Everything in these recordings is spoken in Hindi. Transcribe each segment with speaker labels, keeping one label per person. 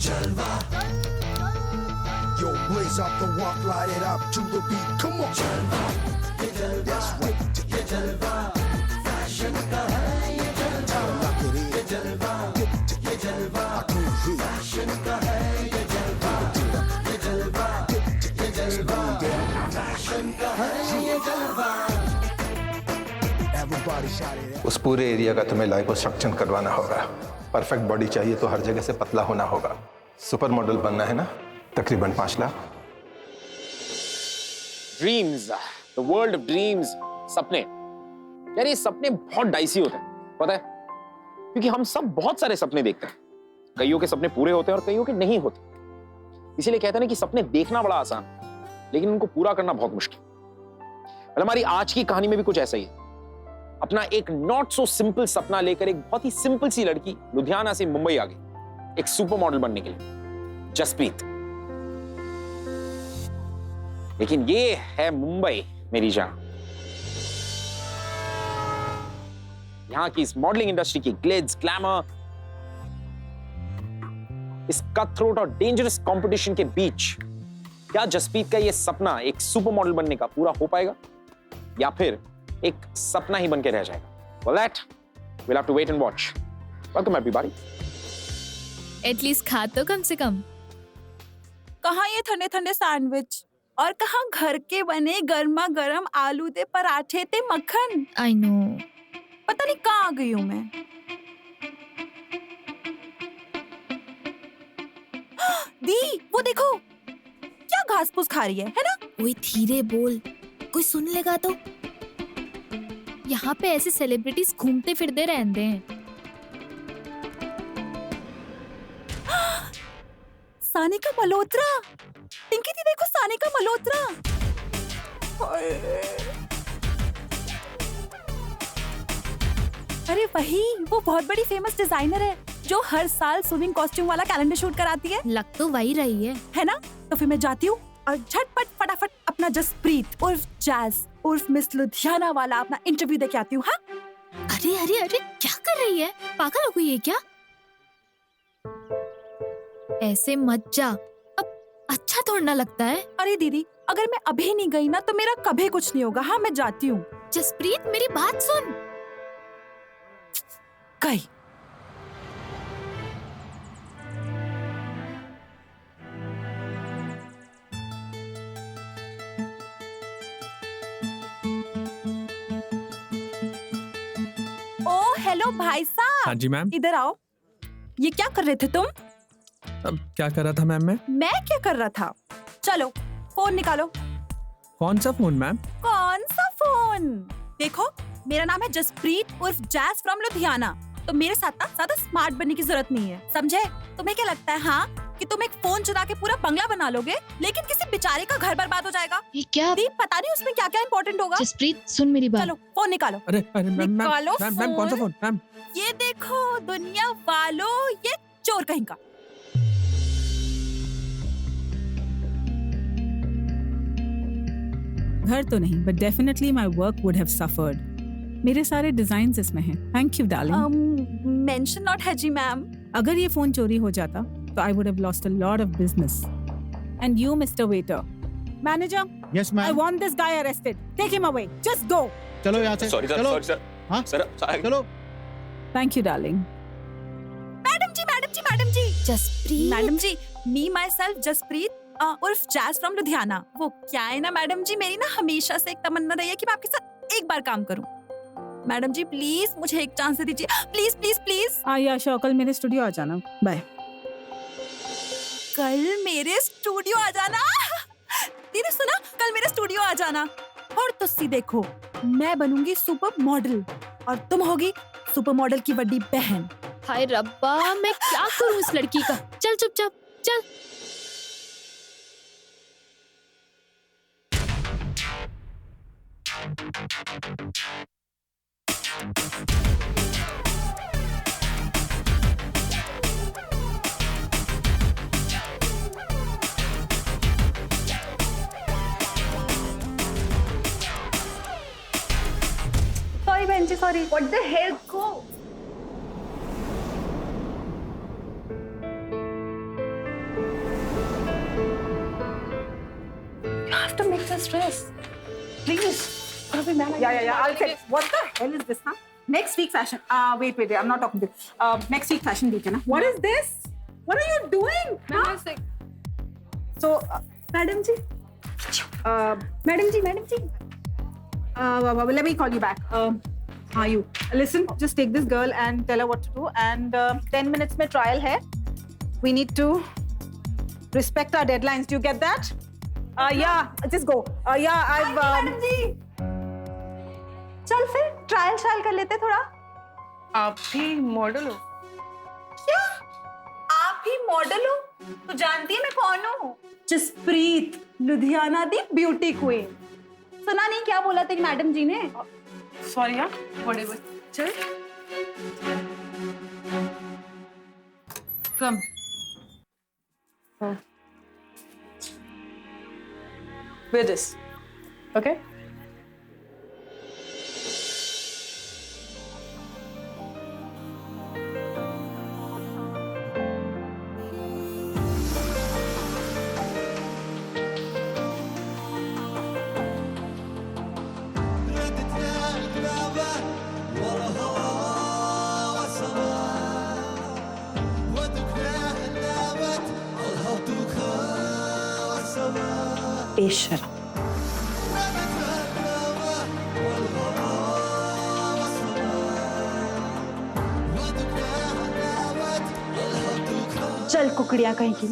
Speaker 1: Jalwa. Yo, blaze up the walk, light it up to the beat. Come on. Jalwa, ye jalwa. That's right. Ye jalwa. Fashion ka hai ye jalwa. Ye jalwa. Ye jalwa. Fashion ka hai ye jalwa. Ye jalwa. Ye jalwa. Fashion ka hai ye jalwa. Everybody shout it out.
Speaker 2: उस पूरे एरिया का तुम्हें लाइपोसक्शन करवाना होगा। परफेक्ट बॉडी चाहिए तो हर जगह से पतला होना होगा। सुपर मॉडल बनना है ना, तकरीबन 5 lakh.
Speaker 3: Dreams, the world of dreams, सपने। यार ये सपने बहुत डाइसी होते हैं, पता है? क्योंकि हम सब बहुत सारे सपने देखते हैं। कईयों के सपने पूरे होते हैं और कईयों के नहीं होते। इसीलिए कहते हैं ना कि सपने देखना बड़ा आसान, लेकिन उनको पूरा करना बहुत मुश्किल। और हमारी आज की कहानी में भी कुछ ऐसा ही है। अपना एक नॉट सो सिंपल सपना लेकर एक बहुत ही सिंपल सी लड़की लुधियाना से मुंबई आ गई एक सुपर मॉडल बनने के लिए, जसप्रीत। लेकिन ये है मुंबई मेरी जान। यहां की इस मॉडलिंग इंडस्ट्री की ग्लिट्स, ग्लैमर, इस कट थ्रोट और डेंजरस कंपटीशन के बीच क्या जसप्रीत का ये सपना एक सुपर मॉडल बनने का पूरा हो पाएगा या फिर एक सपना ही बन के रह जाएगा? Well, that we'll have to wait and watch. Welcome everybody.
Speaker 4: At least खा तो कम से कम।
Speaker 5: कहाँ ये ठंडे ठंडे सैंडविच और कहाँ घर के बने गर्मा गर्म आलू दे पराठे ते मक्खन।
Speaker 4: I know.
Speaker 5: पता नहीं कहाँ आ गई हूँ मैं। दी, वो देखो क्या घास फूस खा रही है ना?
Speaker 4: ओए धीरे बोल, कोई सुन लेगा तो। यहाँ पे ऐसे सेलिब्रिटीज घूमते फिरते रहते हैं।
Speaker 5: सानिका मल्होत्रा, पिंकी दी देखो सानिका मल्होत्रा। अरे वही, वो बहुत बड़ी फेमस डिजाइनर है जो हर साल स्विमिंग कॉस्ट्यूम वाला कैलेंडर शूट कराती है।
Speaker 4: लग तो वही रही है
Speaker 5: ना? तो फिर मैं जाती हूँ और झटपट फटाफट अपना जसप्रीत उर्फ जैज उर्फ मिस लुधियाना वाला अपना इंटरव्यू देके आती हूँ। हाँ?
Speaker 4: अरे अरे अरे क्या कर रही है? पागल हो गई है क्या? ऐसे मत जा, अब अच्छा थोड़ा ना लगता है।
Speaker 5: अरे दीदी, अगर मैं अभी नहीं गई ना तो मेरा कभी कुछ नहीं होगा। हाँ मैं जाती हूँ।
Speaker 4: जसप्रीत मेरी बात सुन।
Speaker 5: गई। हेलो भाई साहब।
Speaker 6: हाँ जी मैम।
Speaker 5: इधर आओ। ये क्या कर रहे थे तुम?
Speaker 6: अब क्या कर रहा था मैम?
Speaker 5: मैं क्या कर रहा था? चलो फोन निकालो।
Speaker 6: कौन सा फोन मैम?
Speaker 5: कौन सा फोन? देखो मेरा नाम है जसप्रीत उर्फ जैज फ्रॉम लुधियाना। तो मेरे साथ ना ज्यादा स्मार्ट बनने की जरूरत नहीं है, समझे? तुम्हें क्या लगता है हाँ कि तुम एक फोन चुरा के पूरा बंगला बना लोगे लेकिन किसी बेचारे का घर बर्बाद हो जाएगा?
Speaker 4: ये क्या?
Speaker 5: पता नहीं उसमें क्या क्या इम्पोर्टेंट होगा।
Speaker 4: जसप्रीत सुन मेरी बात।
Speaker 5: चलो फोन निकालो।
Speaker 6: अरे अरे मैम
Speaker 5: निकालो
Speaker 6: मैम कौन सा फोन मैम?
Speaker 5: ये देखो दुनिया वालों, ये चोर कहीं का।
Speaker 7: घर तो नहीं, but definitely my work would have suffered. मेरे सारे डिजाइन्स इसमें हैं। Thank you, darling.
Speaker 5: Mention not है जी मैम।
Speaker 7: अगर ये फोन चोरी हो जाता, तो I would have lost a lot of business. And you, Mr. Waiter, manager.
Speaker 8: Yes, ma'am.
Speaker 7: I want this guy arrested. Take him away. Just go.
Speaker 8: चलो यहाँ से।
Speaker 3: Sorry sir,
Speaker 8: चलो।
Speaker 3: sorry sir.
Speaker 8: हाँ?
Speaker 3: Sir,
Speaker 8: चलो।
Speaker 7: Thank you, darling.
Speaker 5: Madam ji, madam ji, madam ji.
Speaker 4: Jaspreet.
Speaker 5: Madam ji, me myself Jaspreet उर्फ जैज फ्रॉम लुधियाना। वो क्या है ना मैडम जी, मेरी ना हमेशा से एक तमन्ना रही है कि मैं आपके साथ एक बार काम करूं। मैडम जी प्लीज मुझे एक चांस दे दीजिए, प्लीज प्लीज प्लीज।
Speaker 7: या शो, कल मेरे स्टूडियो आ जाना। बाय।
Speaker 5: कल मेरे स्टूडियो आ जाना? दीदी सुना, कल मेरे स्टूडियो आ जाना। और तुसी देखो, मैं बनूंगी सुपर मॉडल और तुम होगी सुपर मॉडल की बड़ी बहन।
Speaker 4: हाय रब्बा, मैं क्या करूं इस लड़की का? चल चुपचाप चल।
Speaker 5: सॉरी बहन जी, sorry. What the hell, go. have to make this dress. Please.
Speaker 7: Yeah. I'll say. What the hell is this, huh? Next week fashion. Wait. I'm not talking to you. Next week fashion week, है ना? What is this? What are you doing? Huh? So, Madam ji. Madam ji. Let me call you back. How you? Listen, just take this girl and tell her what to do. And 10 minutes में trial है. We need to respect our deadlines. Do you get that? Yeah, just go. Yeah, I've.
Speaker 5: Madam जी, चल फिर ट्रायल कर लेते थोड़ा।
Speaker 8: आप भी मॉडल हो?
Speaker 5: क्या? आप ही मॉडल हो? तू जानती है मैं कौन हूँ? जसप्रीत, लुधियाना दी ब्यूटी क्वीन। सुना नहीं क्या बोला था मैडम जी ने?
Speaker 8: सॉरी यार, व्हाटएवर। चल। कम। Wear this, okay?
Speaker 5: बेशर्म। चल कुकड़ियां कहीं की।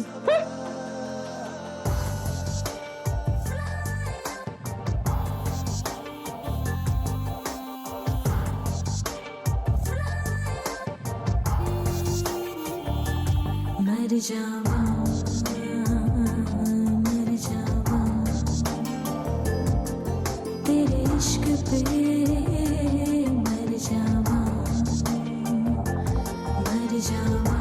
Speaker 9: मर जावा तेरे इश्क पे, मर जावा मर जावा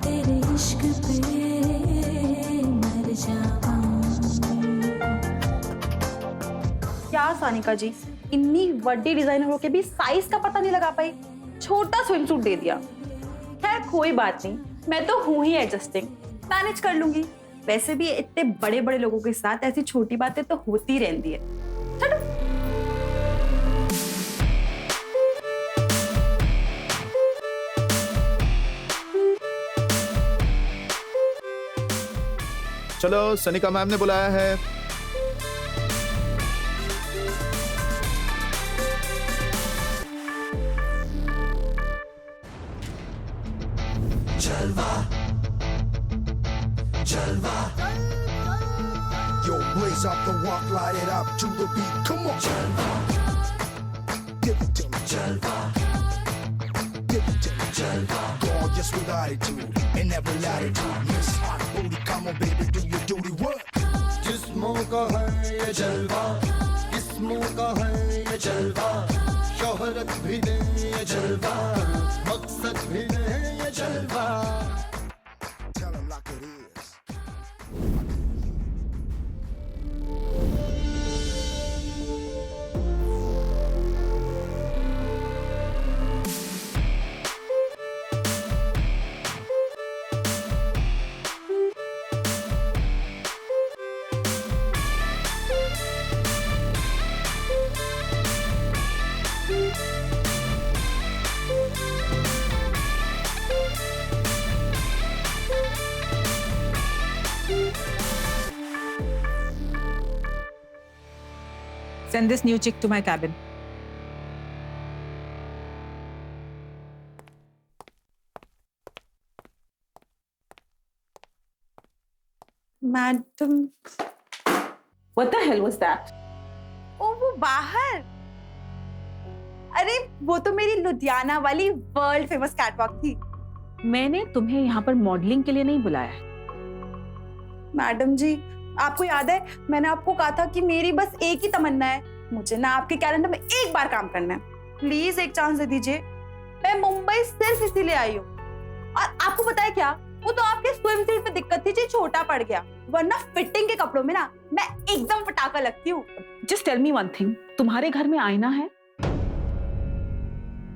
Speaker 9: तेरे इश्क पे, मर जावा।
Speaker 5: क्या सानिका जी, इतनी बड़ी डिजाइनर होके भी साइज का पता नहीं लगा पाई। छोटा स्विमसूट दे दिया। खैर कोई बात नहीं, मैं तो हूं ही एडजस्टिंग, मैनेज कर लूंगी। वैसे भी इतने बड़े बड़े लोगों के साथ ऐसी छोटी बातें तो होती रहती है। चलो।
Speaker 10: चलो, सनिका मैम ने बुलाया है।
Speaker 1: Jalva. Yo, blaze up the walk, light it up to the beat. Come on. Jalva. Give it to me. Jalva. Give it to me. Jalva. Gorgeous with attitude and every latitude. Miss Hot Booty, come on baby, do your duty work. जिस्मों का है ये जलवा, किस्मों का है ये जलवा, शोहरत भी दे ये जलवा, मकसद भी दे ये जलवा। Tell them like it is.
Speaker 7: Send this new chick to my cabin.
Speaker 5: Madam,
Speaker 7: What the hell was that?
Speaker 5: ओ वो बाहर। अरे वो तो मेरी लुधियाना वाली वर्ल्ड फेमस कैटवॉक थी।
Speaker 7: मैंने तुम्हें यहाँ पर मॉडलिंग के लिए नहीं बुलाया है।
Speaker 5: मैडम जी, आपको याद है मैंने आपको कहा था कि मेरी बस एक ही तमन्ना है, मुझे ना आपके कैलेंडर में एक बार काम करना है। प्लीज एक चांस दे दीजिए। मैं मुंबई सिर्फ इसीलिए आई हूँ। और आपको पता है क्या, वो तो आपके स्विम सूट में दिक्कत थी जो छोटा पड़ गया, वरना फिटिंग के कपड़ों में ना मैं एकदम पटाखा लगती हूँ।
Speaker 7: Just tell me one thing. तुम्हारे घर में आईना है?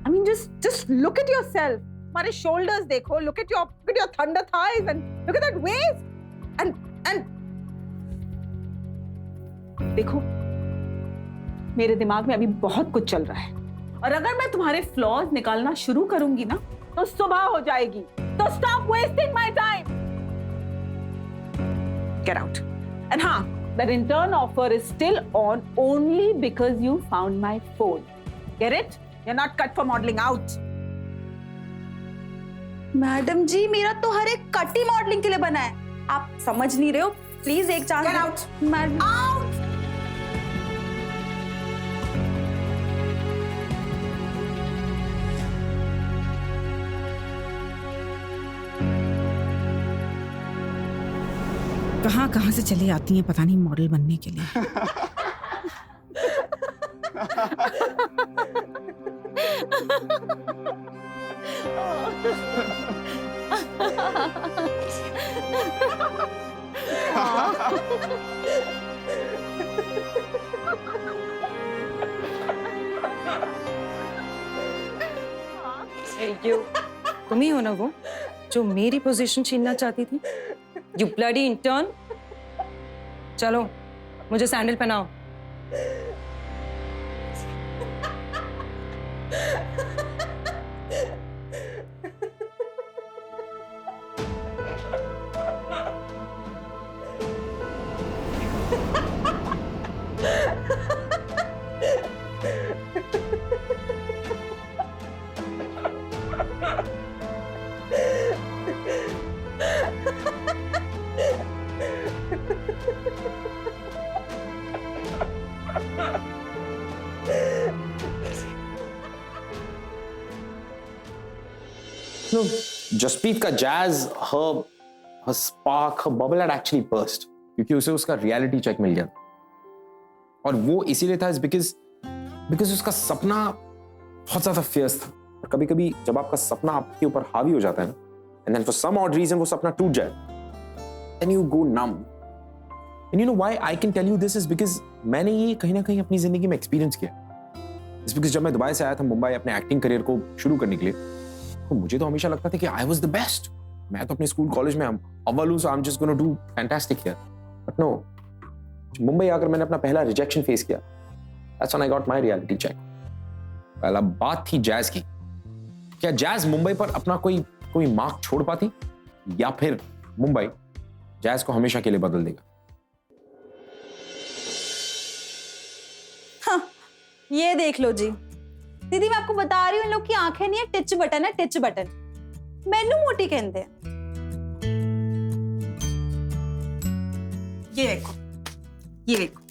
Speaker 5: I mean, just look at yourself.
Speaker 7: तुम्हारे shoulders देखो. Look at your thunder thighs and look at that waist. And देखो, मेरे दिमाग में अभी बहुत कुछ चल रहा है. और अगर मैं तुम्हारे flaws निकालना शुरू करूंगी ना, तो सुबह हो जाएगी. So stop wasting my time. Get out. And हाँ, that intern offer is still on only because you found my phone. Get it? You're not cut for modeling out.
Speaker 5: Madam जी, मेरा तो हर एक कट ही मॉडलिंग के लिए बना है. आप समझ नहीं रहे हो. प्लीज एक chance.
Speaker 7: Get out.
Speaker 5: Madam.
Speaker 7: Out.
Speaker 11: कहाँ से चली आती हैं पता नहीं मॉडल बनने के लिए.
Speaker 8: तुम ही हो ना वो जो मेरी पोजीशन छीनना चाहती थी? You bloody intern. चलो मुझे सैंडल पहनाओ.
Speaker 3: No, जसप्रीत का jazz, her spark, her bubble had actually burst क्योंकि उसे उसका रियलिटी चेक मिल गया. और वो इसीलिए था because उसका सपना बहुत ज्यादा fierce था. और कभी-कभी जब आपका सपना आपके ऊपर हावी हो जाता है ना, and then for some odd reason वो सपना टूट जाए, then you go numb. And you know why I can tell you this is because मैंने ये कहीं ना कहीं अपनी जिंदगी में एक्सपीरियंस किया. It's because जब मैं दुबई से आया था मुंबई अपने एक्टिंग करियर को शुरू करने के लिए, तो मुझे तो हमेशा लगता था कि आई वॉज द बेस्ट. मैं तो अपने स्कूल कॉलेज में अव्वल हूं, so I am just gonna do fantastic here. But no, Mumbai आकर मैंने अपना पहला रिजेक्शन फेस किया. That's when I got my reality check. पहला बात थी जैज की. क्या जैज मुंबई पर अपना कोई मार्क छोड़ पाती, या फिर मुंबई जैज को हमेशा के लिए बदल देगा?
Speaker 5: हाँ, ये देख लो जी. दीदी मैं आपको बता रही हूँ, इन लोग की आंखें नहीं है, टिच बटन है, टिच बटन. मैनू मोटी कहते हैं. ये देखो, ये देखो,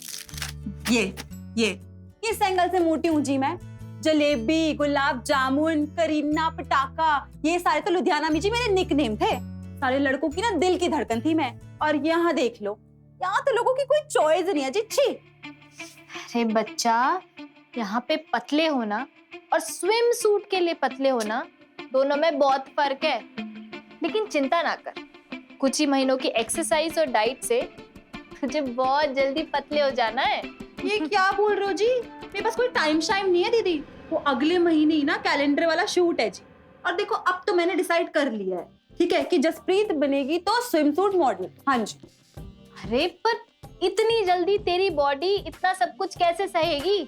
Speaker 5: ये सेंगल से मोटी हूँ जी मैं. जलेबी, गुलाब जामुन, करीना, पटाखा, ये सारे तो लुधियाना में जी मेरे निकनेम थे. सारे लड़कों की ना दिल की धड़कन थी मैं. और यहाँ देख लो, यहाँ तो लोगों की कोई चॉइस नहीं है जी. छी.
Speaker 4: अरे बच्चा, यहाँ पे पतले होना और स्विम सूट के लिए पतले होना, दोनों में बहुत फर्क है. लेकिन चिंता ना कर, कुछ ही महीनों की एक्सरसाइज और डाइट से तुझे बहुत जल्दी पतले हो जाना है.
Speaker 5: ये क्या बोल रहे हो जी? मेरे पास कोई टाइम शाइम नहीं है दीदी. वो अगले महीने ही ना कैलेंडर वाला शूट है जी. और देखो अब तो मैंने डिसाइड कर लिया है, ठीक है, कि जसप्रीत बनेगी तो स्विम सूट मॉडल. हाँ जी.
Speaker 4: अरे पर इतनी जल्दी तेरी बॉडी इतना सब कुछ कैसे सहेगी?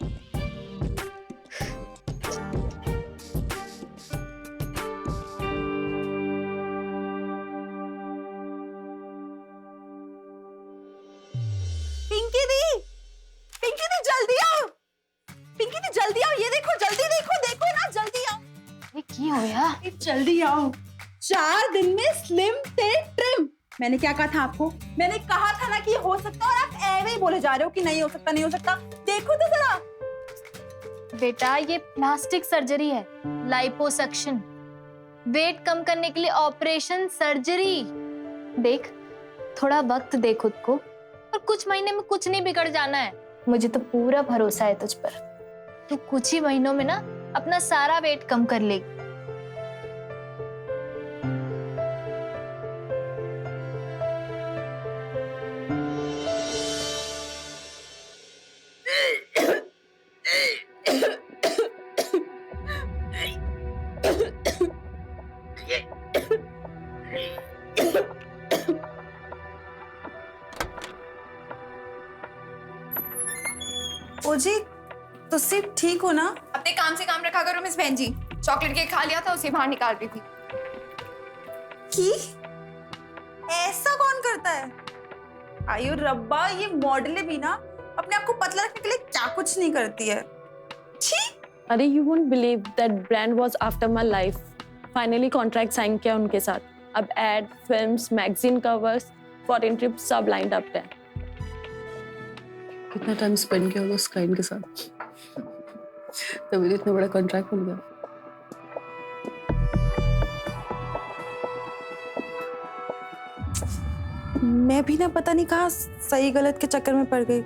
Speaker 5: पिंकी दी जल्दी आओ. पिंकी दी जल्दी आओ. ये देखो, जल्दी देखो ना, जल्दी आओ.
Speaker 4: ये की होया?
Speaker 5: जल्दी आओ. 4 दिन में स्लिम से ट्रिम. मैंने क्या कहा था आपको? मैंने कहा था ना कि ये हो सकता है, और आप ऐसे ही बोले जा रहे हो कि नहीं हो सकता, नहीं हो सकता. देखो तो जरा.
Speaker 4: बेटा ये प्लास्टिक सर्जरी है, लाइपोसक्शन. वेट कम करने के लिए ऑपरेशन सर्जरी. देख, थोड़ा वक्त दे खुद को, और कुछ महीने में कुछ नहीं बिगड़ जाना है. मुझे तो पूरा भरोसा है तुझ पर. तू कुछ ही महीनों में ना अपना सारा वेट कम कर लेगी.
Speaker 5: तो सिर्फ ठीक हो ना?
Speaker 12: अपने काम से काम रखा करो मिस बहन जी। चॉकलेट केक खा लिया था, उसे बाहर निकाल रही थी।
Speaker 5: की ऐसा कौन करता है? आयु रब्बा, ये मॉडलें भी ना अपने आप को पतला रखने के लिए क्या कुछ नहीं करती है। ठीक।
Speaker 13: अरे you won't believe that brand was after my life. Finally contract sign किया उनके साथ। अब ad, films, magazine covers, foreign trip सब लाइंड अप है। कितना टाइम स्पेंड किया होगा उस क्लाइंट के साथ, तभी इतना बड़ा कॉन्ट्रैक्ट मिल गया।
Speaker 5: मैं भी ना पता नहीं कहाँ सही गलत के चक्कर में पड़ गई।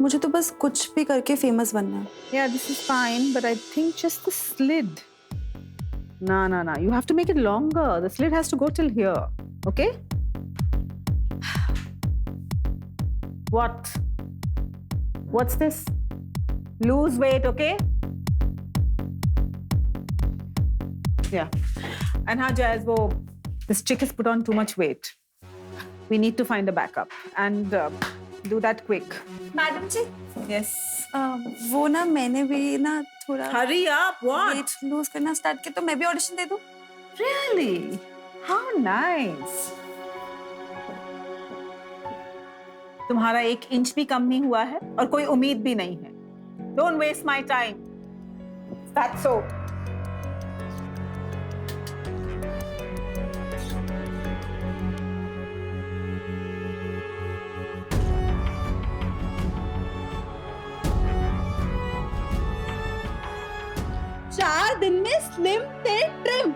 Speaker 5: मुझे तो बस कुछ भी करके फेमस बनना है।
Speaker 7: Yeah, this is fine, but I think just the slit. No. You have to make it longer. The slit has to go till here. Okay? What? What's this? Lose weight, okay? Yeah. And हाँ Jazz, this chick has put on too much weight. We need to find a backup and do that quick.
Speaker 5: Madam ji.
Speaker 7: Yes.
Speaker 5: वो ना मैंने भी ना थोड़ा
Speaker 7: Hurry up! What?
Speaker 5: Weight lose करना स्टार्ट किया, तो मैं भी ऑडिशन दे दूं?
Speaker 7: Really? How nice. तुम्हारा 1 इंच भी कम नहीं हुआ है और कोई उम्मीद भी नहीं है. Don't waste my time. That's so.
Speaker 5: चार दिन में स्लिम थे trim.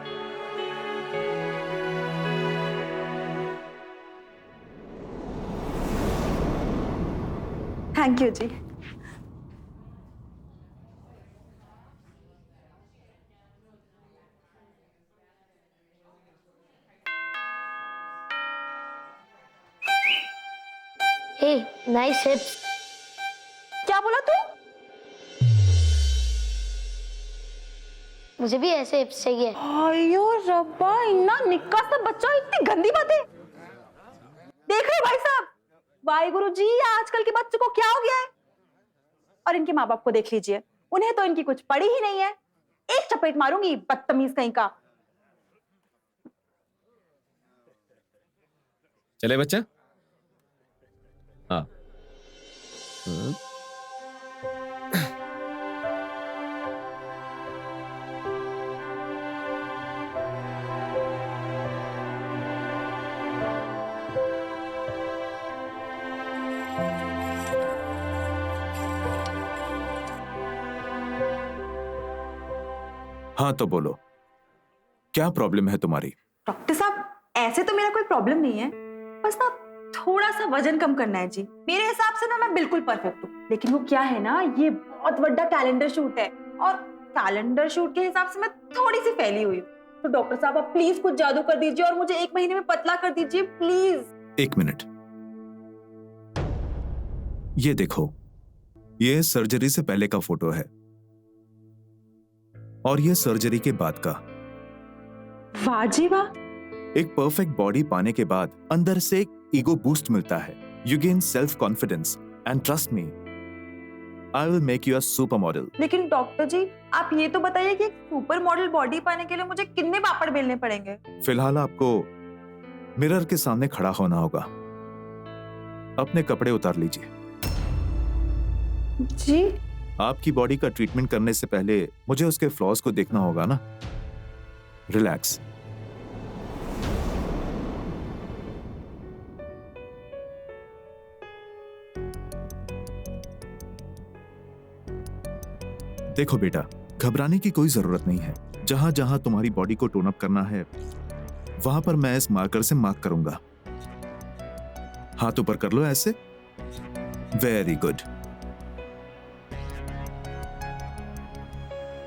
Speaker 5: Thank you ji.
Speaker 4: Hey, nice hips.
Speaker 5: क्या बोला तू?
Speaker 4: मुझे भी ऐसे हिप्स चाहिए।
Speaker 5: आयो रब्बा, इतना निक्का सा बच्चा, इतनी गंदी बातें। देख रहे भाई साहब, वाहिगुरु जी, आजकल के बच्चों को क्या हो गया है? और इनके माँ बाप को देख लीजिए, उन्हें तो इनकी कुछ पड़ी ही नहीं है। एक चपेट मारूंगी, बदतमीज कहीं का।
Speaker 3: चले बच्चा। हाँ।
Speaker 10: हाँ तो बोलो, क्या प्रॉब्लम है तुम्हारी?
Speaker 5: डॉक्टर साहब, ऐसे तो मेरा कोई प्रॉब्लम नहीं है, बस ना थोड़ा सा वजन कम करना है जी। मेरे हिसाब से ना मैं बिल्कुल परफेक्ट हूँ, लेकिन वो क्या है ना, ये बहुत बड़ा कैलेंडर शूट है और कैलेंडर शूट के हिसाब से मैं थोड़ी सी फैली हुई हूँ। तो डॉक्टर साहब, आप प्लीज कुछ जादू कर दीजिए और मुझे 1 महीने में पतला कर दीजिए प्लीज।
Speaker 10: 1 मिनट, ये देखो, ये सर्जरी से पहले का फोटो है और ये सर्जरी के बाद का।
Speaker 5: वाह जी वाह।
Speaker 10: एक परफेक्ट बॉडी पाने के बाद अंदर से एक ईगो बूस्ट मिलता है। You gain self confidence and trust me, I will make you a super model.
Speaker 5: लेकिन डॉक्टर जी, आप ये तो बताइए कि एक सुपर मॉडल बॉडी पाने के लिए मुझे कितने पापड़ बेलने पड़ेंगे?
Speaker 10: फिलहाल आपको मिरर के सामने खड़ा होना होगा। अपने कपड़े उतार लीजिए।
Speaker 5: जी?
Speaker 10: आपकी बॉडी का ट्रीटमेंट करने से पहले मुझे उसके फ्लॉज को देखना होगा ना। रिलैक्स। देखो बेटा, घबराने की कोई जरूरत नहीं है। जहां जहां तुम्हारी बॉडी को टोन अप करना है, वहां पर मैं इस मार्कर से मार्क करूंगा। हाथ ऊपर कर लो ऐसे। Very good.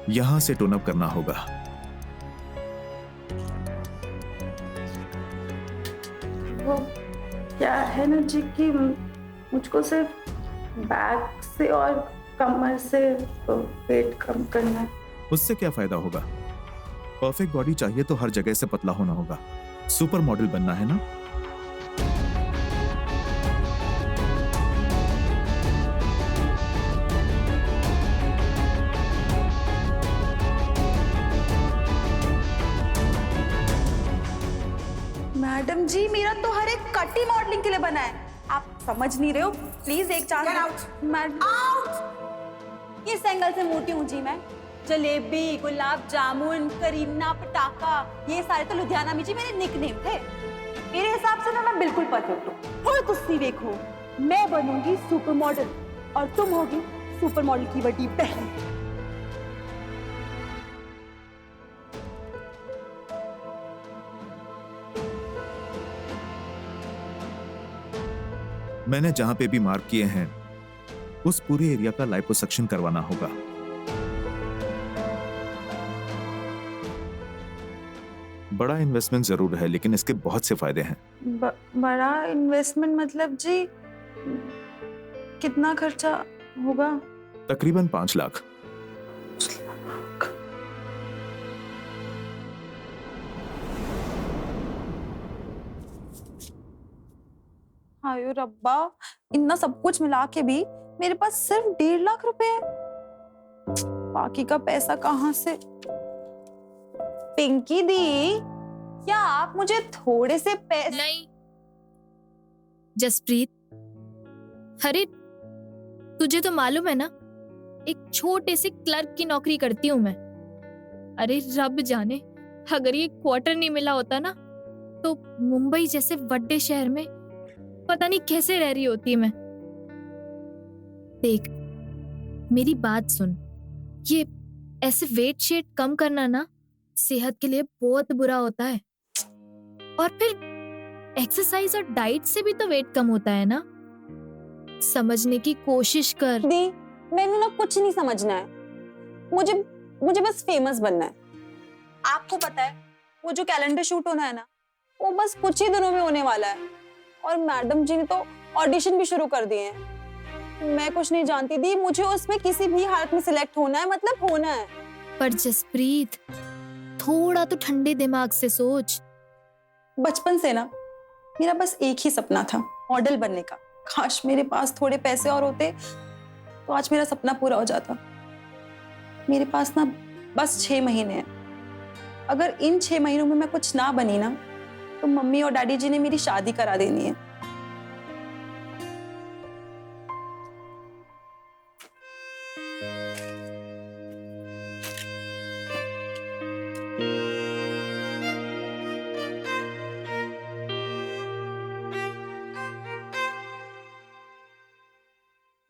Speaker 10: यहां से टोन अप करना होगा।
Speaker 5: वो क्या है ना जी कि मुझको सिर्फ बैक से और कमर से वेट कम करना है।
Speaker 10: उससे क्या फायदा होगा? परफेक्ट बॉडी चाहिए तो हर जगह से पतला होना होगा। सुपर मॉडल बनना है ना।
Speaker 5: मैडम जी मेरा तो हर एक कट ही मॉडलिंग के लिए बना है, आप समझ नहीं रहे हो, प्लीज एक चांस। Madam out. इस एंगल से मोटी हूँ जी मैं। जलेबी, गुलाब जामुन, करीना, पटाखा, ये सारे तो लुधियाना में जी मेरे निकनेम थे। मेरे हिसाब से ना मैं बिल्कुल परफेक्ट हूँ। और तुसी देखो, मैं बनूंगी सुपर मॉडल और तुम होगी सुपर मॉडल की बड़ी बहन।
Speaker 10: मैंने जहां पे भी मार्क किए हैं उस पूरे एरिया का लाइपोसक्शन करवाना होगा। बड़ा इन्वेस्टमेंट जरूर है लेकिन इसके बहुत से फायदे हैं।
Speaker 5: बड़ा इन्वेस्टमेंट मतलब जी कितना खर्चा होगा?
Speaker 10: तकरीबन 5 लाख।
Speaker 5: हायो रब्बा, इतना सब कुछ मिला के भी मेरे पास सिर्फ 1.5 लाख रुपए है। बाकी का पैसा कहाँ से? पिंकी दी, क्या आप मुझे थोड़े से पैसे?
Speaker 4: नहीं जसप्रीत, अरे तुझे तो मालूम है ना, एक छोटे से क्लर्क की नौकरी करती हूँ मैं। अरे रब जाने, अगर ये क्वार्टर नहीं मिला होता ना तो मुंबई जैसे बड़े शहर में पता नहीं कैसे रह रही होती मैं। देख मेरी बात सुन, ये ऐसे वेट शेट कम करना ना सेहत के लिए बहुत बुरा होता है, और फिर एक्सरसाइज और डाइट से भी तो वेट कम होता है ना। समझने की कोशिश कर।
Speaker 5: दी, मैंने ना कुछ नहीं समझना है, मुझे बस फेमस बनना है। आपको पता है वो जो कैलेंडर शूट होना है ना, वो बस कुछ ही दिनों में होने वाला है, और मैडम जी ने तो ऑडिशन भी शुरू कर दिए हैं। मैं कुछ नहीं जानती दी, मुझे उसमें किसी भी हालत में सिलेक्ट होना है, मतलब होना है।
Speaker 4: पर जसप्रीत थोड़ा तो ठंडे दिमाग से सोच।
Speaker 5: बचपन से ना मेरा बस एक ही सपना था, मॉडल बनने का। काश मेरे पास थोड़े पैसे और होते तो आज मेरा सपना पूरा हो जाता। मेरे पास ना बस 6 महीने हैं। अगर इन 6 महीनों में मैं कुछ ना बनी ना तो मम्मी और डैडी जी ने मेरी शादी करा देनी है।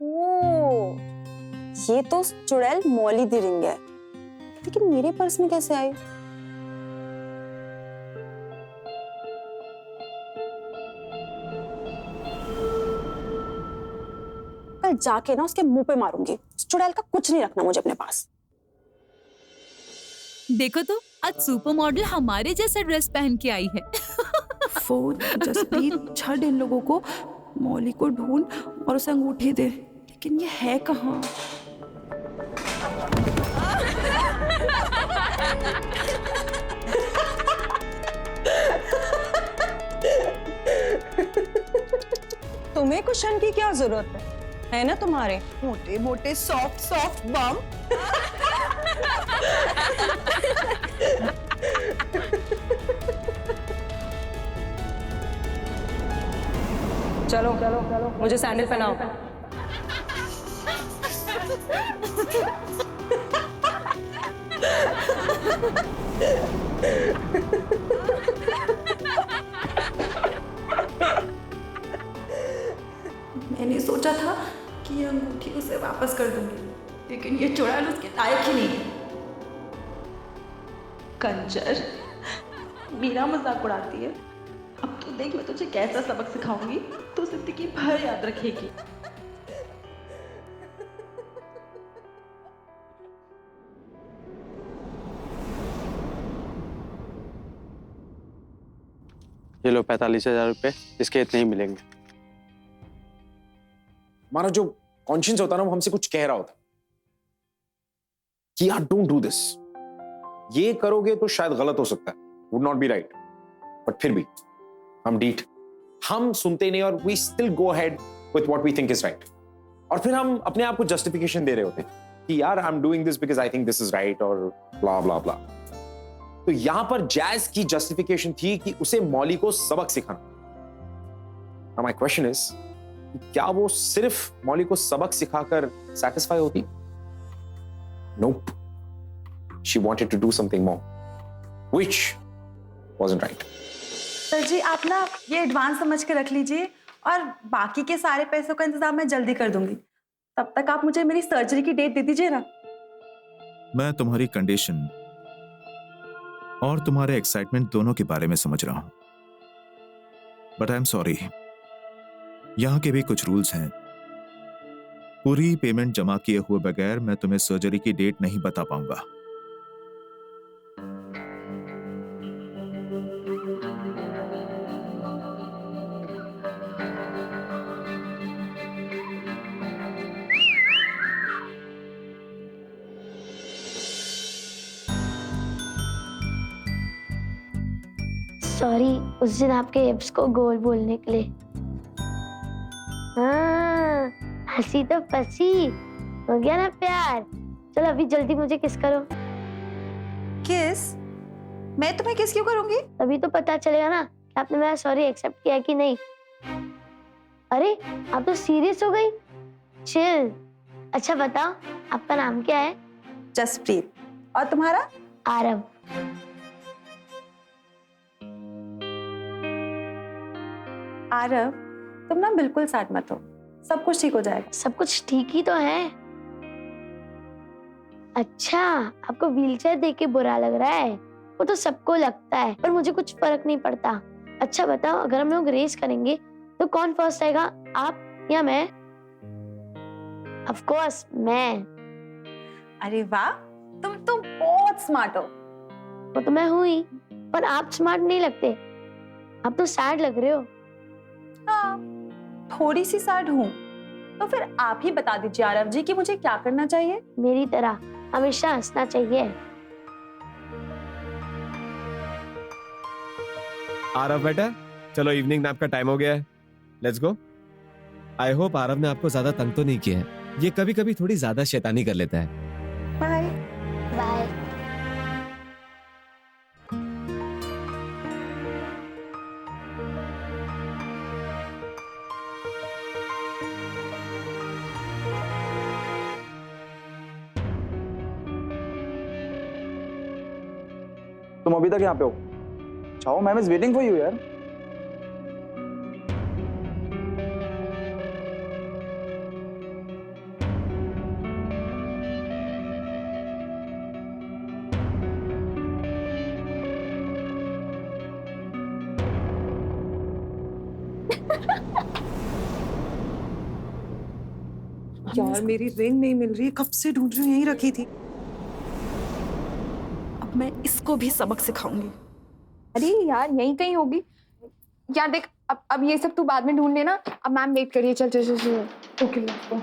Speaker 5: ओह, ये तो चुड़ैल मौली दी रिंग है, लेकिन मेरे पर्स में कैसे आई? कल जाके ना उसके मुंह पे मारूंगी। चुड़ैल का कुछ नहीं रखना मुझे अपने पास। देखो तो आज सुपर मॉडल हमारे जैसा ड्रेस पहन के आई है। जसप्रीत, छड़ इन लोगों को, मौली को ढूंढ और उसे अंगूठी दे, लेकिन ये है कहाँ? तुम्हें कुशन की क्या जरूरत है ना तुम्हारे मोटे मोटे सॉफ्ट बम।
Speaker 8: चलो मुझे सैंडल पहनाओ।
Speaker 5: मैंने सोचा था कि ये अंगूठी उसे वापस कर दूंगी, लेकिन ये चुड़ैल उसके लायक ही नहीं है। कंजर, मेरा मजाक उड़ाती है। अब तो देख मैं तुझे कैसा सबक सिखाऊंगी, तो जिंदगी भर याद रखेगी।
Speaker 14: ये लो 45,000 रुपए, इसके इतने ही मिलेंगे।
Speaker 3: हमारा जो कॉन्शियंस होता है ना, वो हमसे कुछ कह रहा होता कि यार डोंट डू दिस, ये करोगे तो शायद गलत हो सकता है, would not be right, but फिर भी हम डीठ, हम सुनते नहीं और we still go ahead with what we think is right. और फिर हम अपने आप को जस्टिफिकेशन दे रहे होते हैं कि यार I am doing this because I think this is right और ब्ला ब्ला ब्ला। तो यहां पर जैज की जस्टिफिकेशन थी कि उसे मॉली को सबक सिखाना। माय क्वेश्चन इज, क्या वो सिर्फ मॉली को सबक सिखाकर सेटिस्फाई होती? Nope, she wanted to do something more, which wasn't right.
Speaker 5: Sir जी, आप ना ये एडवांस समझ के रख लीजिए और बाकी के सारे पैसों का इंतजाम मैं जल्दी कर दूंगी। तब तक आप मुझे मेरी सर्जरी की डेट दे दीजिए ना।
Speaker 10: मैं तुम्हारी कंडीशन और तुम्हारे एक्साइटमेंट दोनों के बारे में समझ रहा हूं, बट आई एम सॉरी, यहां के भी कुछ रूल्स हैं। पूरी पेमेंट जमा किए हुए बगैर मैं तुम्हें सर्जरी की डेट नहीं बता पाऊंगा।
Speaker 15: सॉरी उस दिन आपके हिप्स को गोल बोलने के लिए। हाँ, हंसी तो फंसी, हो गया ना प्यार। चलो अभी जल्दी मुझे किस करो।
Speaker 5: किस? मैं तुम्हें किस क्यों करूंगी?
Speaker 15: तभी तो पता चलेगा ना कि आपने मेरा सॉरी एक्सेप्ट किया कि नहीं। अरे आप तो सीरियस हो गई। चिल। अच्छा बताओ आपका नाम क्या है?
Speaker 5: जसप्रीत। और तुम्हारा?
Speaker 15: आरव।
Speaker 5: आरव, तुम ना बिल्कुल सैड मत हो, सब कुछ ठीक हो जाएगा।
Speaker 15: सब कुछ ठीक ही तो है। अच्छा, आपको व्हीलचेयर देख के बुरा लग रहा है? वो तो सबको लगता है, पर मुझे कुछ फर्क नहीं पड़ता। अच्छा बताओ, अगर हम लोग रेस करेंगे तो कौन फर्स्ट आएगा, आप या मैं? ऑफ कोर्स मैं।
Speaker 5: अरे वाह, तुम तो बहुत स्मार्ट हो।
Speaker 15: वो तो मैं हूँ ही, पर आप स्मार्ट नहीं लगते। आप तो सैड लग रहे हो।
Speaker 5: हाँ, थोड़ी सी सैड हूँ। तो फिर आप ही बता दीजिए आरव जी कि मुझे क्या करना चाहिए।
Speaker 15: मेरी तरह हमेशा हंसना चाहिए।
Speaker 16: आरव बेटा, चलो इवनिंग नैप का टाइम हो गया है, let's go. I hope Aarav ने आपको ज्यादा तंग तो नहीं किया है, ये कभी कभी थोड़ी ज्यादा शैतानी कर लेता है।
Speaker 5: Bye
Speaker 15: bye.
Speaker 17: तुम अभी तक यहाँ पे हो? जाओ, ma'am is waiting for you यार।
Speaker 5: यार मेरी रिंग नहीं मिल रही, कब से ढूंढ रही हूँ, यहीं रखी थी। अब मैं इसको भी सबक सिखाऊंगी।
Speaker 12: अरे यार यहीं कहीं होगी। यार देख, अब ये सब तू बाद में ढूंढ लेना। अब मैम वेट करिए। चल चल चल चल। Okay let's go.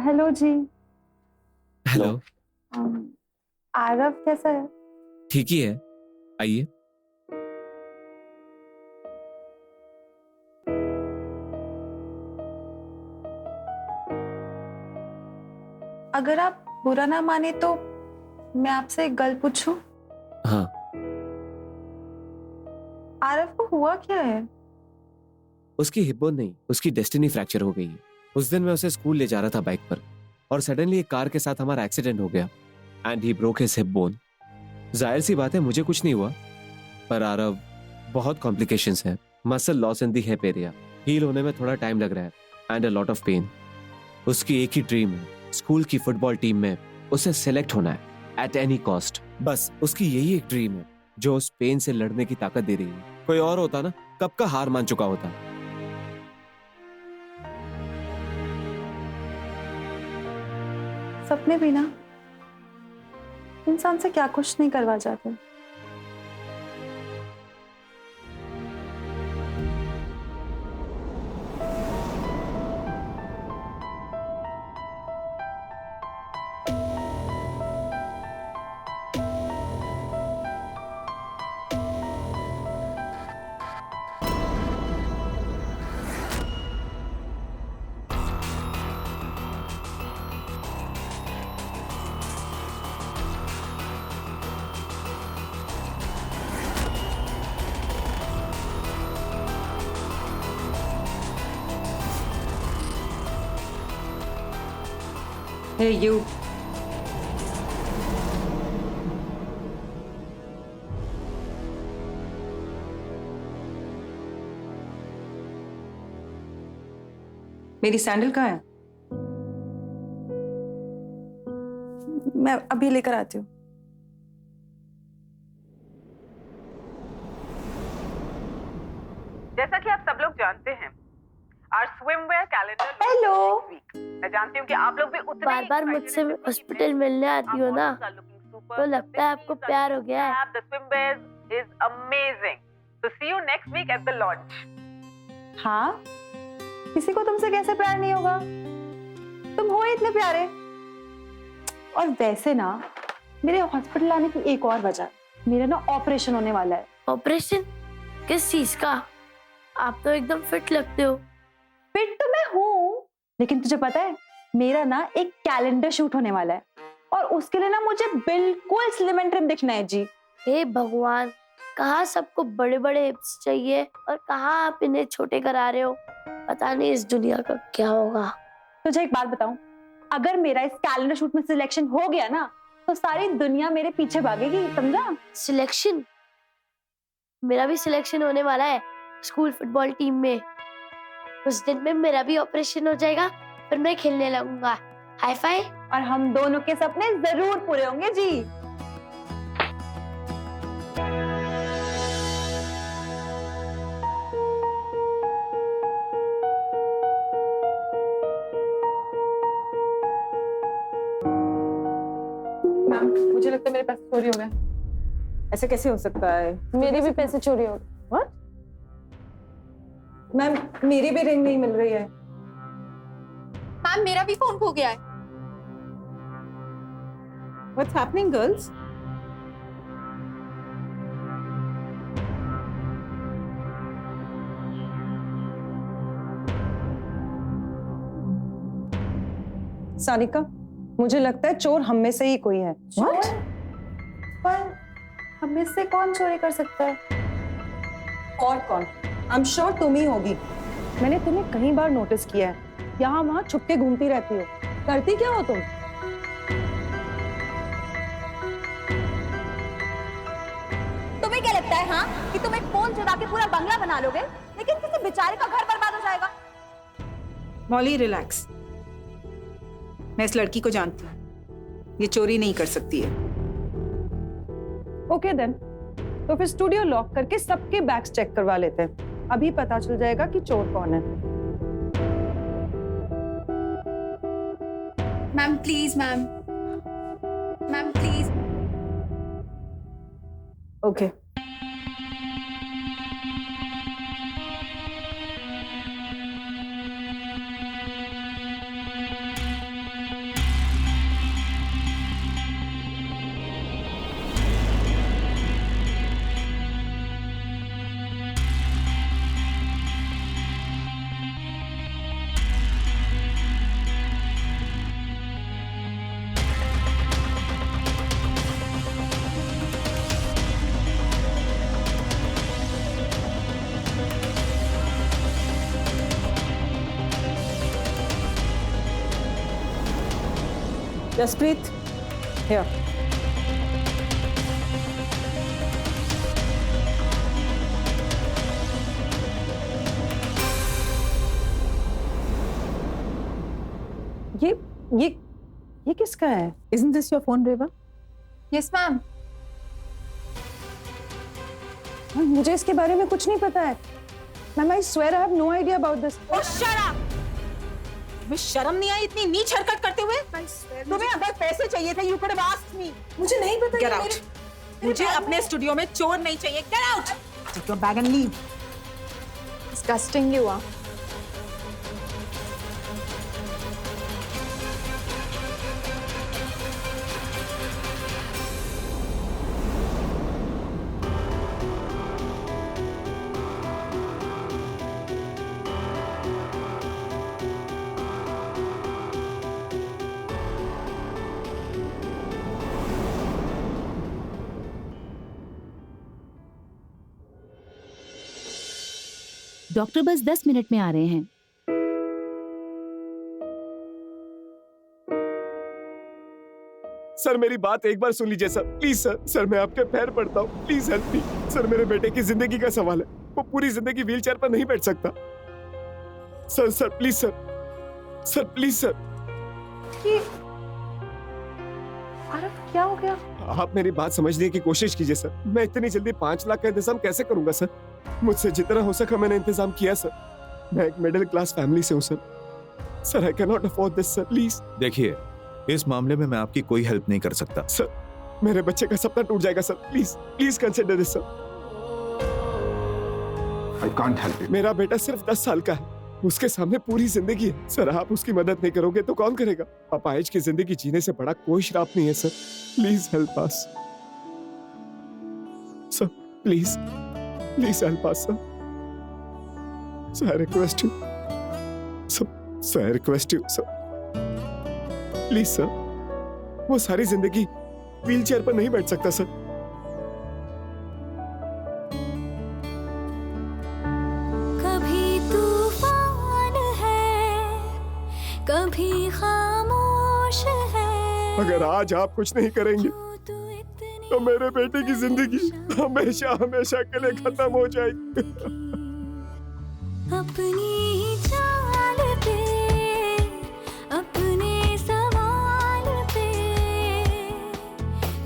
Speaker 5: Hello ji.
Speaker 16: Hello.
Speaker 12: Aarav कैसा है?
Speaker 16: ठीक ही है, आइए।
Speaker 12: अगर आप बुरा ना माने तो मैं आपसे एक गल पूछूं?
Speaker 16: हाँ।
Speaker 12: आरव को हुआ क्या है?
Speaker 16: उसकी हिप बोन नहीं, उसकी डेस्टिनी फ्रैक्चर हो गई है। उस दिन मैं उसे स्कूल ले जा रहा था बाइक पर, और सडनली एक कार के साथ हमारा एक्सीडेंट हो गया and he broke his hip bone. जाहिर सी बात है मुझे कुछ नहीं हुआ, पर आरव बहुत कॉम्प्लिकेशंस है। Muscle loss in the hip area, heal होने में थोड़ा टाइम लग रहा है and a lot of pain. उसकी एक ही ड्रीम है, स्कूल की फुटबॉल टीम में उसे सिलेक्ट होना है एट एनी कॉस्ट। बस उसकी यही एक ड्रीम है जो उस पेन से लड़ने की ताकत दे रही है। कोई और होता ना कब का हार मान चुका होता।
Speaker 12: सपने भी ना इंसान से क्या कुछ नहीं करवा जाते।
Speaker 8: Hey, you. मेरी सैंडल कहाँ है?
Speaker 12: मैं अभी लेकर आती हूँ।
Speaker 7: जैसा कि आप सब लोग जानते हैं, our swimwear calendar
Speaker 15: हेलो।
Speaker 7: मैं जानती हूँ कि आप लोग भी उतने
Speaker 15: बार बार मुझसे हॉस्पिटल मिलने आती हो ना, तो लगता है आपको प्यार हो गया है।
Speaker 7: The swimwear is amazing. So see you next week at the launch.
Speaker 12: हाँ, किसी को तुमसे कैसे प्यार नहीं होगा? तुम हो ही इतने प्यारे। और वैसे ना मेरे हॉस्पिटल आने की एक और वजह, मेरा ना ऑपरेशन होने वाला है।
Speaker 15: ऑपरेशन? किस चीज का? आप तो एकदम फिट लगते हो।
Speaker 12: फिट तो मैं हूँ, लेकिन तुझे पता है मेरा ना एक कैलेंडर शूट होने वाला है, और उसके लिए ना मुझे बिल्कुल स्लिम एंड ट्रिम दिखना है जी।
Speaker 15: हे भगवान, कहाँ सबको बड़े बड़े हिप्स चाहिए और कहाँ आप इन्हें छोटे करा रहे हो। पता नहीं इस दुनिया का क्या होगा।
Speaker 12: तुझे एक बात बताऊं, अगर मेरा इस कैलेंडर शूट में सिलेक्शन हो गया ना, तो सारी दुनिया मेरे पीछे भागेगी, समझा?
Speaker 15: सिलेक्शन? मेरा भी सिलेक्शन होने वाला है स्कूल फुटबॉल टीम में। उस दिन में मेरा भी ऑपरेशन हो जाएगा, फिर मैं खेलने लगूंगा। Hi fi.
Speaker 12: और हम दोनों के सपने जरूर पूरे होंगे जी।
Speaker 7: मैम, मुझे लगता है मेरे पैसे चोरी हो गए। ऐसे कैसे हो सकता है?
Speaker 13: मेरे भी पैसे चोरी हो गए।
Speaker 7: What?
Speaker 12: मैम, मेरी भी रिंग नहीं मिल रही है।
Speaker 5: मैम, मेरा भी फोन खो गया है।
Speaker 7: What's happening, girls?
Speaker 8: सारिका, मुझे लगता है चोर हम में से ही कोई है।
Speaker 12: What? पर हमें से कौन चोरी कर सकता है?
Speaker 8: और कौन? आई एम श्योर तुम ही होगी। मैंने तुम्हें कई बार नोटिस किया है, यहाँ वहाँ छुप के घूमती रहती हो। करती क्या हो तुम?
Speaker 5: तुम्हें क्या लगता है हाँ कि तुम एक फोन चुरा के पूरा बंगला बना लोगे, लेकिन किसी बेचारे का घर बर्बाद हो जाएगा?
Speaker 7: Molly, relax. मैं इस लड़की को जानती हूँ, ये चोरी नहीं कर सकती है।
Speaker 8: ओके देन, तो फिर स्टूडियो लॉक करके सबके बैग्स चेक करवा लेते हैं। अभी पता चल जाएगा कि चोर कौन है।
Speaker 5: Ma'am please, ma'am please.
Speaker 8: Okay.
Speaker 7: Jaspreet, here. ये किसका है? Isn't this your phone, Reva?
Speaker 4: Yes, ma'am.
Speaker 12: मुझे इसके बारे में कुछ नहीं पता है। Ma'am, I swear I have no idea about this.
Speaker 7: Oh, shut up! तुम्हें शर्म नहीं आई इतनी नीच हरकत करते हुए? तुम्हें अगर पैसे चाहिए थे, you could have asked me.
Speaker 12: मुझे नहीं पता।
Speaker 7: Get out. मुझे अपने स्टूडियो में चोर नहीं चाहिए। Get out. Take your bag and leave.
Speaker 4: Disgusting you are.
Speaker 11: Doctor बस 10 मिनट में आ रहे हैं।
Speaker 16: सर मेरी बात एक बार सुन लीजिए सर, प्लीज सर। सर मैं आपके पैर पड़ता हूँ, प्लीज हेल्प मी। सर मेरे बेटे की जिंदगी का सवाल है, वो पूरी जिंदगी व्हीलचेयर पर नहीं बैठ सकता। Sir sir please sir, sir please sir.
Speaker 12: क्या हो गया?
Speaker 16: आप मेरी बात समझने की कोशिश कीजिए सर। मैं इतनी जल्दी 5 लाख का इंतजाम कैसे करूंगा सर? मुझसे जितना हो सका मैंने इंतजाम किया सर। मैं एक मिडिल क्लास फैमिली से हूँ sir. Sir I can not afford this sir, please.
Speaker 10: देखिए, इस मामले में मैं आपकी कोई हेल्प नहीं कर सकता।
Speaker 16: सर मेरे बच्चे का सपना टूट जाएगा sir, please please consider this sir.
Speaker 2: I can't help it.
Speaker 16: मेरा बेटा सिर्फ 10 साल का है, उसके सामने पूरी जिंदगी है। सर आप उसकी मदद नहीं करोगे तो कौन करेगा? अपाहिज की जिंदगी जीने से बड़ा कोई श्राप नहीं है sir. Please help us sir, please please help us sir. Sir I request you sir, I request you sir, please sir. वो सारी जिंदगी व्हीलचेयर पर नहीं बैठ सकता सर।
Speaker 9: कभी तूफान है, कभी खामोश है।
Speaker 16: अगर आज आप कुछ नहीं करेंगे तो मेरे बेटे की जिंदगी हमेशा हमेशा के लिए खत्म हो जाएगी।
Speaker 9: अपनी ही चाल पे, अपने सवाल पे,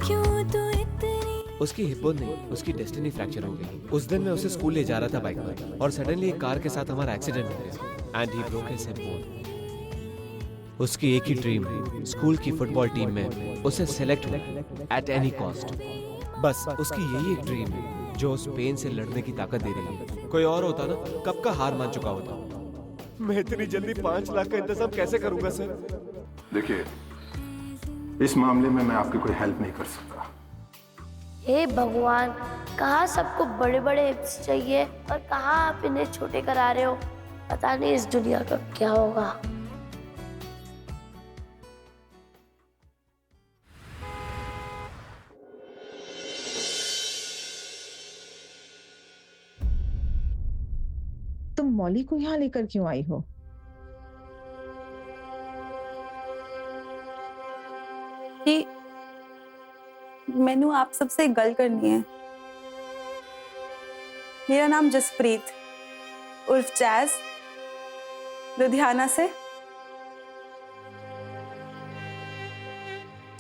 Speaker 9: क्यों तू इतनी।
Speaker 16: उसकी हिप बोन नहीं, उसकी डेस्टिनी फ्रैक्चर हो गई। उस दिन मैं उसे स्कूल ले जा रहा था बाइक पर, और सडनली एक कार के साथ हमारा एक्सीडेंट हो गया and he broke his hip bone. उसकी एक ही ड्रीम है, स्कूल की फुटबॉल टीम में उसे सेलेक्ट हो एट एनी कॉस्ट। बस उसकी यही एक ड्रीम है जो उस पेन से लड़ने की ताकत दे रही है। कोई और होता ना कब का हार मान चुका होता। मैं इतनी जल्दी 5 लाख का इंतजाम कैसे करूंगा सर?
Speaker 2: देखिए, इस मामले में मैं आपकी कोई हेल्प नहीं कर सकता।
Speaker 15: हे भगवान, कहाँ सबको बड़े बड़े हिप्स चाहिए और कहाँ आप इन्हें छोटे करा रहे हो। पता नहीं इस दुनिया का क्या होगा।
Speaker 11: तुम मॉली को यहाँ लेकर क्यों आई हो?
Speaker 12: कि मैनू आप सबसे एक गल करनी है। मेरा नाम जसप्रीत उर्फ जैज, लुधियाना से।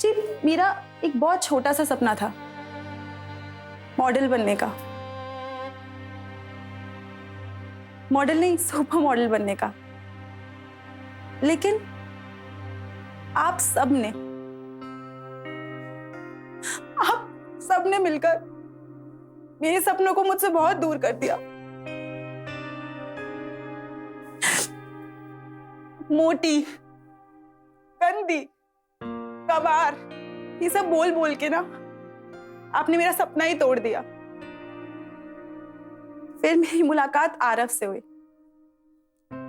Speaker 12: जी, मेरा एक बहुत छोटा सा सपना था, मॉडल बनने का। मॉडल नहीं, सुपर मॉडल बनने का। लेकिन आप सबने मिलकर मेरे सपनों को मुझसे बहुत दूर कर दिया। मोटी, गंदी, कबार, ये सब बोल बोल के ना आपने मेरा सपना ही तोड़ दिया। फिर मेरी मुलाकात आरव से हुई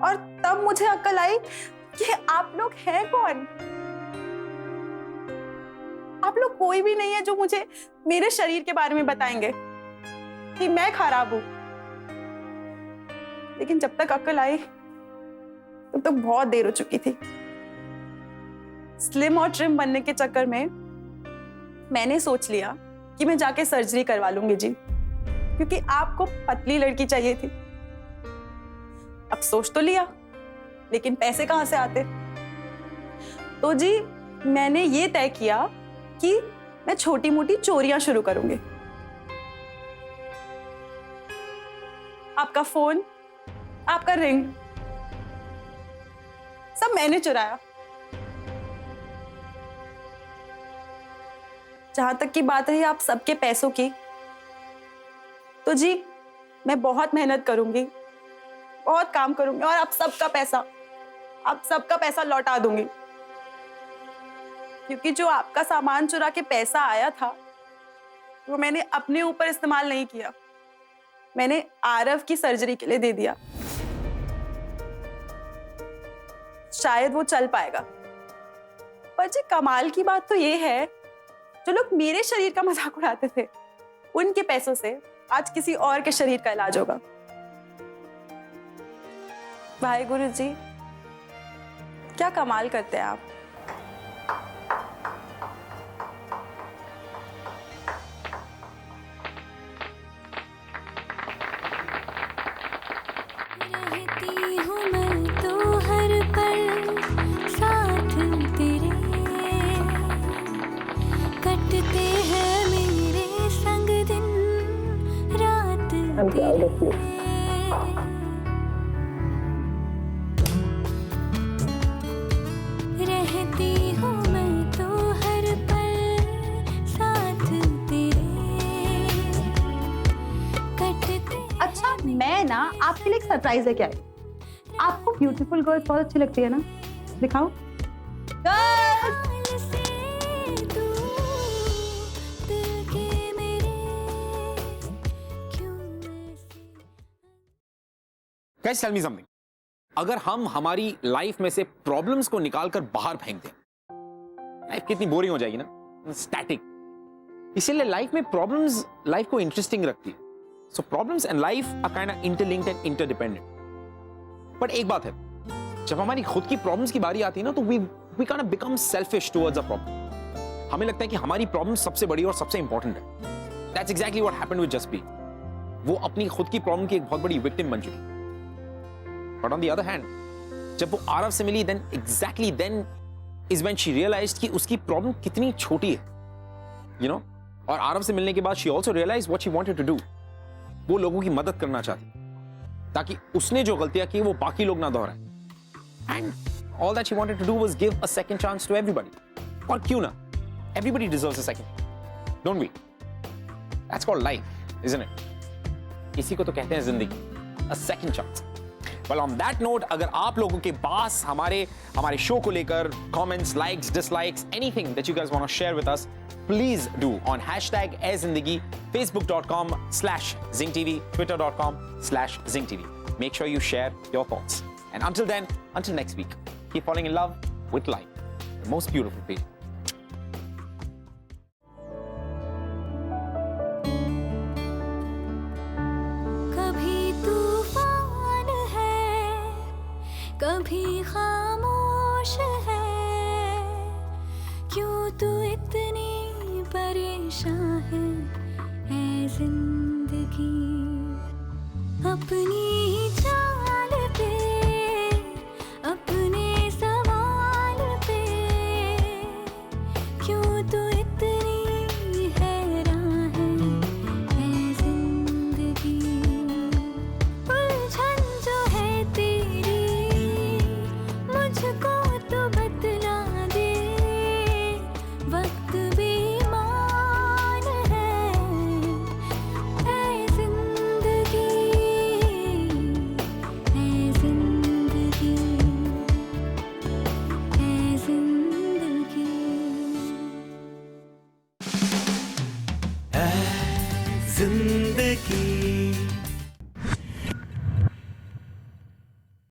Speaker 12: और तब मुझे अक्ल आई कि आप लोग हैं कौन। आप लोग कोई भी नहीं है जो मुझे मेरे शरीर के बारे में बताएंगे कि मैं खराब हूं। लेकिन जब तक अक्ल आई तब तक बहुत देर हो चुकी थी। स्लिम और ट्रिम बनने के चक्कर में मैंने सोच लिया कि मैं जाके सर्जरी करवा लूंगी जी, क्योंकि आपको पतली लड़की चाहिए थी। अब सोच तो लिया, लेकिन पैसे कहां से आते? तो जी मैंने ये तय किया कि मैं छोटी मोटी चोरियां शुरू करूंगी। आपका फोन, आपका रिंग, सब मैंने चुराया। जहां तक की बात रही आप सबके पैसों की, तो जी मैं बहुत मेहनत करूंगी, बहुत काम करूंगी और आप सबका पैसा लौटा दूंगी। क्योंकि जो आपका सामान चुरा के पैसा आया था वो मैंने अपने ऊपर इस्तेमाल नहीं किया, मैंने आरव की सर्जरी के लिए दे दिया। शायद वो चल पाएगा, पर जी कमाल की बात तो ये है, जो लोग मेरे शरीर का मजाक उड़ाते थे उनके पैसों से आज किसी और के शरीर का इलाज होगा। भाई गुरु जी, क्या कमाल करते हैं आप।
Speaker 9: रहती हूँ मैं तो हर पल साथ तेरे, कटते हैं मेरे संग दिन रात तेरे। रहती हूँ मैं तो हर पल साथ तेरे, कटते।
Speaker 12: अच्छा, मैं ना आपके लिए एक सरप्राइज लेके आई। आपको ब्यूटीफुल गर्ल्स बहुत अच्छी लगती है ना? दिखाओ।
Speaker 3: Guys, tell me something. अगर हम हमारी लाइफ में से प्रॉब्लम्स को निकालकर बाहर फेंक दें, लाइफ कितनी बोरिंग हो जाएगी ना, स्टैटिक। इसीलिए लाइफ में प्रॉब्लम्स लाइफ को इंटरेस्टिंग रखती है। So problems and life are kind of interlinked and interdependent. But एक बात है, जब हमारी खुद की प्रॉब्लम्स की बारी आती है ना, तो we kind of become selfish towards a problem. हमें लगता है कि हमारी प्रॉब्लम सबसे बड़ी और सबसे इंपॉर्टेंट है। That's exactly what happened with Jaspreet. वो अपनी खुद की प्रॉब्लम की एक बहुत बड़ी विक्टिम बन चुकी। But on the other hand, जब वो आरव से मिली, then exactly then is when she realized कि उसकी प्रॉब्लम कितनी छोटी है, you know? और आरव से मिलने के बाद she also realized what she wanted to do. वो लोगों की मदद करना चाहती, ताकि उसने जो गलतियां की वो बाकी लोग ना दोहराएं. And all that she wanted to do was give a second chance to everybody. और क्यों ना? Everybody deserves a second, don't we? That's called life, isn't it? इसी को तो कहते हैं जिंदगी, a second chance. Well, on that note, अगर आप लोगों के पास हमारे शो को लेकर comments, likes, dislikes, anything that you guys want to share with us, please do on #AirZindagi, Facebook.com/ZingTV, Twitter.com/ZingTV. Make sure you share your thoughts. And until then, until next week, keep falling in love with life, the most beautiful feeling.
Speaker 9: कभी खामोश है, क्यों तू इतनी परेशान है जिंदगी, अपनी ही चाल पे, अपने सवाल पे, क्यों तू इतनी हैरान है जिंदगी, उलझन जो है तेरी मुझको तो बतला दे, वक्त बेईमान है जिंदगी, है जिंदगी, है जिंदगी,
Speaker 1: है जिंदगी।